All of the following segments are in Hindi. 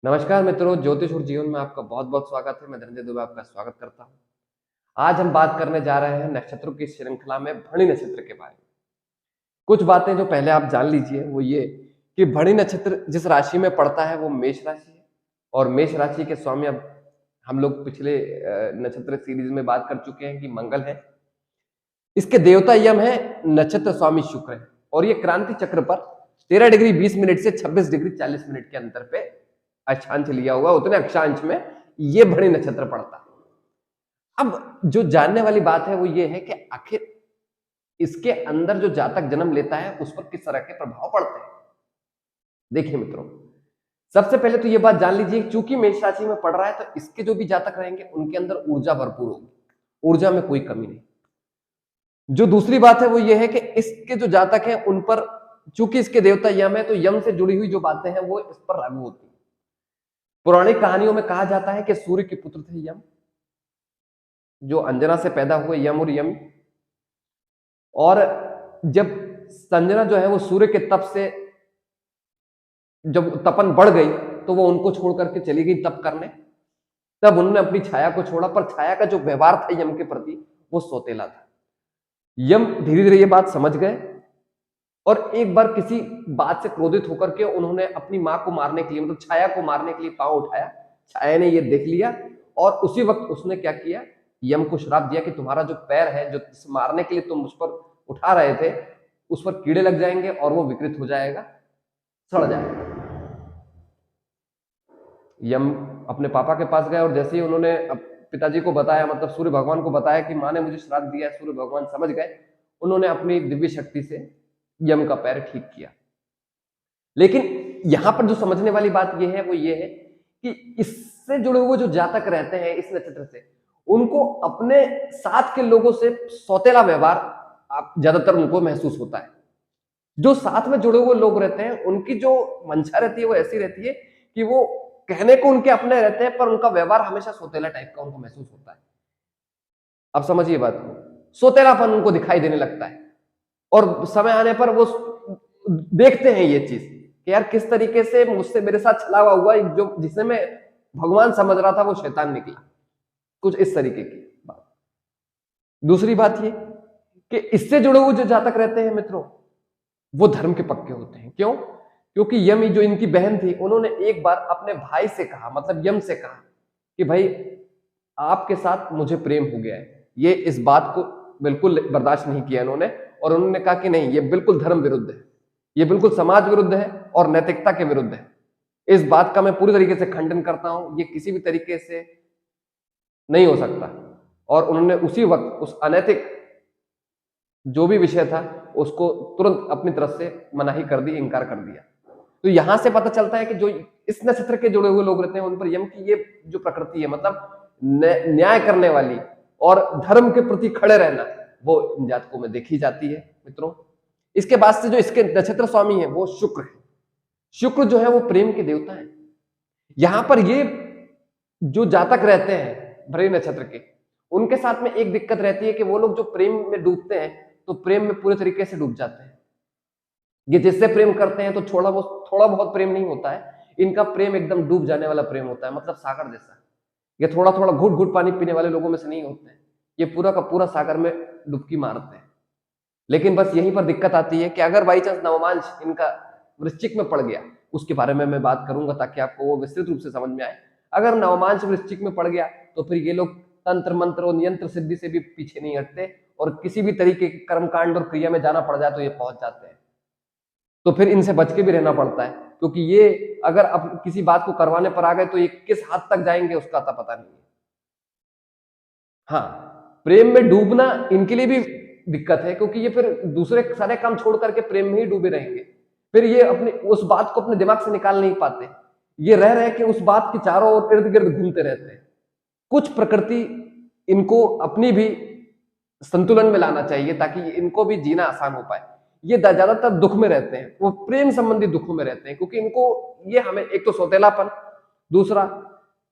नमस्कार मित्रों, ज्योतिष और जीवन में आपका बहुत बहुत स्वागत है। मैं धनंजय दुबे आपका स्वागत करता हूं। आज हम बात करने जा रहे हैं नक्षत्रों की श्रृंखला में भरणी नक्षत्र के बारे में। कुछ बातें जो पहले आप जान लीजिए वो ये कि भरणी नक्षत्र जिस राशि में पड़ता है वो मेष राशि है और मेष राशि के स्वामी अब हम लोग पिछले नक्षत्र सीरीज में बात कर चुके हैं कि मंगल है। इसके देवता यम है, नक्षत्र स्वामी शुक्र है और ये क्रांति चक्र पर 13 डिग्री 20 मिनट से 26 डिग्री 40 मिनट के अंतर पे अक्षांश लिया हुआ, उतने अक्षांश में ये भरणी नक्षत्र पड़ता है। अब जो जानने वाली बात है वो ये है कि आखिर इसके अंदर जो जातक जन्म लेता है उस पर किस तरह के प्रभाव पड़ते हैं। देखिए मित्रों, सबसे पहले तो ये बात जान लीजिए, चूंकि मेष राशि में पड़ रहा है तो इसके जो भी जातक रहेंगे उनके अंदर ऊर्जा भरपूर होगी, ऊर्जा में कोई कमी नहीं। जो दूसरी बात है वो ये है कि इसके जो जातक हैं उन पर, चूंकि इसके देवता यम है तो यम से जुड़ी हुई जो बातें हैं वो इस पर लागू होती है। पौराणिक कहानियों में कहा जाता है कि सूर्य के पुत्र थे यम, जो अंजना से पैदा हुए यम और यमी, और जब संजना जो है वो सूर्य के तप से जब तपन बढ़ गई तो वो उनको छोड़ करके चली गई तप करने। तब उन्होंने अपनी छाया को छोड़ा, पर छाया का जो व्यवहार था यम के प्रति वो सौतेला था। यम धीरे धीरे ये बात समझ गए और एक बार किसी बात से क्रोधित होकर के उन्होंने अपनी मां को मारने के लिए, मतलब छाया को मारने के लिए पांव उठाया। छाया ने ये देख लिया और उसी वक्त उसने क्या किया, यम को श्राप दिया कि तुम्हारा जो पैर है, जो मारने के लिए तुम उस पर उठा रहे थे, उस पर कीड़े लग जाएंगे और वो विकृत हो जाएगा, सड़ जाएगा। यम अपने पापा के पास गए और जैसे ही उन्होंने पिताजी को बताया, मतलब सूर्य भगवान को बताया कि माँ ने मुझे श्राप दिया है, सूर्य भगवान समझ गए। उन्होंने अपनी दिव्य शक्ति से यम का पैर ठीक किया। लेकिन यहां पर जो समझने वाली बात यह है वो ये है कि इससे जुड़े हुए जो जातक रहते हैं इस नक्षत्र से, उनको अपने साथ के लोगों से सौतेला व्यवहार आप ज्यादातर उनको महसूस होता है। जो साथ में जुड़े हुए लोग रहते हैं उनकी जो मंशा रहती है वो ऐसी रहती है कि वो कहने को उनके अपने रहते हैं पर उनका व्यवहार हमेशा सौतेला टाइप का उनको महसूस होता है। अब समझिए बात को, सौतेलापन उनको दिखाई देने लगता है और समय आने पर वो देखते हैं ये चीज कि यार किस तरीके से मुझसे मेरे साथ छलावा हुआ, जो जिसे मैं भगवान समझ रहा था वो शैतान निकला, कुछ इस तरीके की बात। दूसरी बात ये कि इससे जुड़े हुए जो जातक रहते हैं मित्रों, वो धर्म के पक्के होते हैं। क्यों? क्योंकि यमी जो इनकी बहन थी, उन्होंने एक बार अपने भाई से कहा, मतलब यम से कहा कि भाई आपके साथ मुझे प्रेम हो गया है। ये इस बात को बिल्कुल बर्दाश्त नहीं किया इन्होंने और उन्होंने कहा कि नहीं, ये बिल्कुल धर्म विरुद्ध है, ये बिल्कुल समाज विरुद्ध है और नैतिकता के विरुद्ध है। इस बात का मैं पूरी तरीके से खंडन करता हूं, ये किसी भी तरीके से नहीं हो सकता। और उन्होंने उसी वक्त उस अनैतिक जो भी विषय था उसको तुरंत अपनी तरफ से मनाही कर दी, इंकार कर दिया। तो यहां से पता चलता है कि जो इस नक्षत्र के जुड़े हुए लोग रहते हैं उन पर यम की ये जो प्रकृति है, मतलब न्याय करने वाली और धर्म के प्रति खड़े रहना, वो इन जातकों में देखी जाती है मित्रों। इसके बाद से जो इसके नक्षत्र स्वामी है वो शुक्र है। शुक्र जो है वो प्रेम के देवता है। यहां पर ये जो जातक रहते हैं भरणी नक्षत्र के, उनके साथ में एक दिक्कत रहती है कि वो लोग जो प्रेम में डूबते हैं तो प्रेम में पूरे तरीके से डूब जाते हैं। ये जिससे प्रेम करते हैं तो थोड़ा बहुत प्रेम नहीं होता है, इनका प्रेम एकदम डूब जाने वाला प्रेम होता है, मतलब सागर जैसा। ये थोड़ा थोड़ा घुट घुट पानी पीने वाले लोगों में से नहीं होते हैं, ये पूरा का पूरा सागर में डुबकी मारते हैं। लेकिन बस यहीं पर दिक्कत आती है कि अगर बाई चांस नवमांश इनका वृश्चिक में पड़ गया, उसके बारे में मैं बात करूंगा ताकि आपको वो विस्तृत रूप से समझ में आए। अगर नवमांश वृश्चिक में पड़ गया तो फिर ये लोग तंत्र मंत्र और यंत्र सिद्धि से भी पीछे नहीं हटते और किसी भी तरीके के कर्मकांड और क्रिया में जाना पड़ जाए तो ये पहुंच जाते हैं। तो फिर इनसे बच के भी रहना पड़ता है, क्योंकि ये अगर अब किसी बात को करवाने पर आ गए तो ये किस हद तक जाएंगे उसका तो पता नहीं है। हाँ, प्रेम में डूबना इनके लिए भी दिक्कत है, क्योंकि ये फिर दूसरे सारे काम छोड़ करके प्रेम में ही डूबे रहेंगे। फिर ये अपने उस बात को अपने दिमाग से निकाल नहीं पाते, ये रह रहे कि उस बात के चारों ओर इर्द गिर्द घूमते रहते हैं। कुछ प्रकृति इनको अपनी भी संतुलन में लाना चाहिए ताकि इनको भी जीना आसान हो पाए। ये ज्यादातर दुख में रहते हैं, वो प्रेम संबंधी दुखों में रहते हैं, क्योंकि इनको ये हमें एक तो सौतेलापन, दूसरा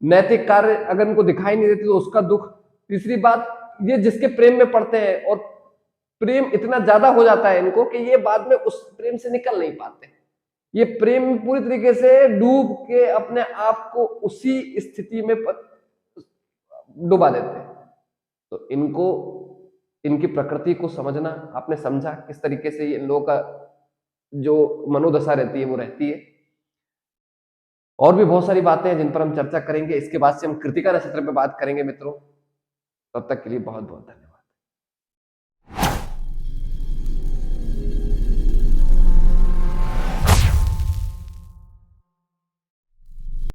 नैतिक कार्य अगर इनको दिखाई नहीं देती तो उसका दुख, तीसरी बात ये जिसके प्रेम में पड़ते हैं और प्रेम इतना ज्यादा हो जाता है इनको कि ये बाद में उस प्रेम से निकल नहीं पाते। ये प्रेम पूरी तरीके से डूब के अपने आप को उसी स्थिति में डुबा देते हैं। तो इनको, इनकी प्रकृति को समझना, आपने समझा किस तरीके से ये इन लोगों का जो मनोदशा रहती है वो रहती है। और भी बहुत सारी बातें हैं जिन पर हम चर्चा करेंगे। इसके बाद से हम कृतिका नक्षत्र पे बात करेंगे मित्रों। तब तक के लिए बहुत बहुत धन्यवाद।